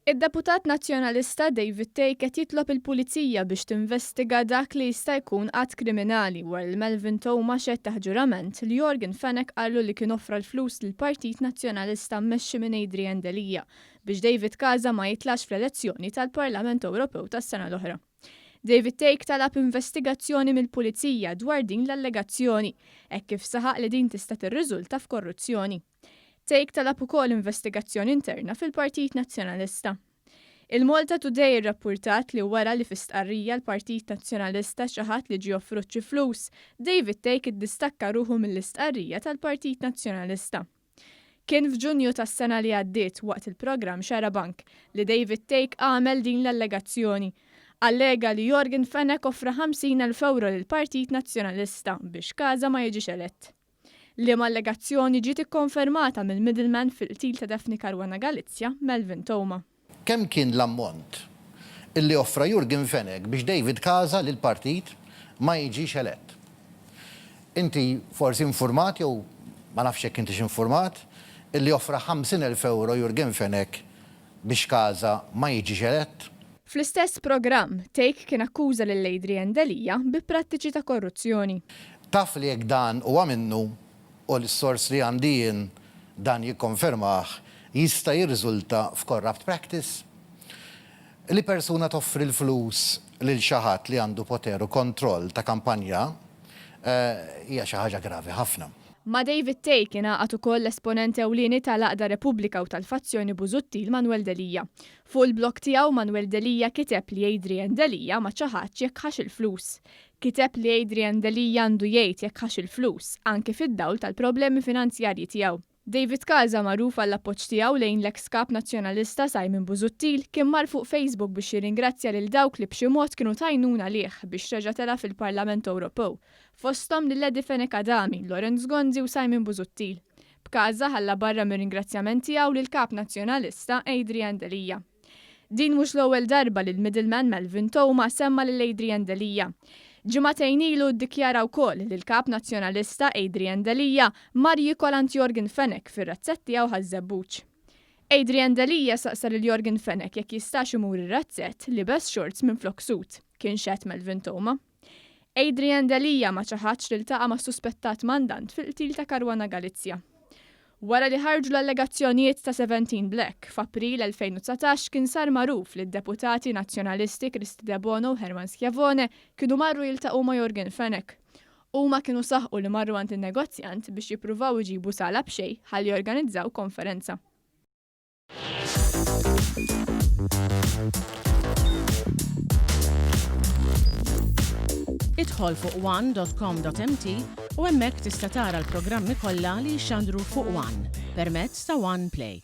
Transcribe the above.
Id-Deputat Nazzjonalista David Take qed jitlob il-Pulizija biex tinvestiga dak li jista' jkun qatt kriminali wara li Melvin Toma xettaħ ġurament li Jorgen Fenech qallu li kien offra l-flus lill-Partit Nazzjonalista mmexxi minn Adrian Delija biex David Casa ma jitlax fl-elezzjoni tal-Parlament Ewropew tas-sena l-oħra. David Take talab investigazzjoni mill-Pulizija dwar din l-allegazzjoni, hekk kif saħaq li din tista' tirriżulta f'korruzzjoni. Take talab ukoll investigazzjoni interna fil-Partit Nazzjonalista. Il-Malta Today irrappurtat li wara li fistqarrija l-Partit Nazzjonalista xi ħadd li ġie offrut xi flus, David Take iddistakka ruħu mill-istqarrija tal-Partit Nazzjonalista. Kien f'Ġunju tas-sena li għaddiet waqt il-programm Xara Bank li David Take għamel din l-allegazzjoni. Allega li Jorgen Fenech offra 50,000 euro lill-Partit Nazzjonalista biex Casa ma jiġix elett. Liema allegazzjoni ġiet ikkonfermata mill-middleman fil-qtil ta' Daphne Caruana Galizia, Melvin Toma. Kemm kien l-ammont illi offra Jorgen Fenech biex David Casa lil partit ma jiġix elett? Inti forsi informat jew ma nafx hekk intix informat illi offra 50,000 euro Jorgen Fenech biex Casa ma jiġix elett? Fl-istess programm, Take kien akkuża lil Adrian Delija bi prattiċi ta' korruzzjoni. Taf li jekk dan huwa minnu u l-sors li għandijin dan jikkonfermaħ jista' jirriżulta f'corrupt practice. Li persuna toffri l-flus lil xi ħadd li għandu poteru kontroll ta' kampanja hija xi ħaġa gravi ħafna. Ma David Take ingħaqad ukoll l-esponent ewlieni tal-Aqda Repubblika u tal-fazzjoni Busuttil Manuel Delija. Fuq il-blog tiegħu Manuel Delija kiteb li Adrian Delija ma ċaħadx jekk ħax il-flus. Kiteb li Adrian Delija għandu jgħid jekk ħax il-flus, anke fid-dawl tal-problemi finanzjarji tiegħu. David Casa magħruf għall-appoġġ tiegħu lejn l-eks kap nazzjonalista Simon Busuttil kien mar fuq Facebook biex jirringrazzja lil dawk li b'xi mod kienu tajnuna lieh biex reġa' tela fil-Parlament Ewropew. Fosthom lil Lady Fenech Adami, Lorenz Gonzi u Simon Busuttil. B'Kasa ħalla barra mir-ringrazzjament tiegħu lill-kap nazzjonalista Adrian Delija. Din mhux l-ewwel darba li l-middleman Melvin Toma semma lil Adrian Delija. Ġimagħtejn ilu ddikjara wkoll li l-kap nazzjonalista Adrian Delija mar jikolant Jorgen Fenech fir-razzett tiegħu ħaż-żebbuġ. Adrian Delija saqsa lil Jorgen Fenech jekk jistax imur ir-razzett libes shorts minn flok suit, kien xedt Melvin Toma. Adrian Delija ma ċaħadx li ltaqa' ma' suspettat mandant fil-qtil ta' Caruana Galizia. Wara li ħarġu l-allegazzjonijiet ta' 17 Black f'April 2019 kien sar magħruf li d-deputati nazzjonalisti Kristi De Bono u Herman Schiavone kienu marru jiltaqgħu ma' Jorgen Fenech. Huma kienu saħqu li marru għand in-negozjant biex jippruvaw iġibu sala b'xejn ħalli jorganizzaw konferenza. Idħol fuq one.com.mt u hemmhekk tista' tara l-programmi kollha li jxandru fuq One permezz ta' One Play.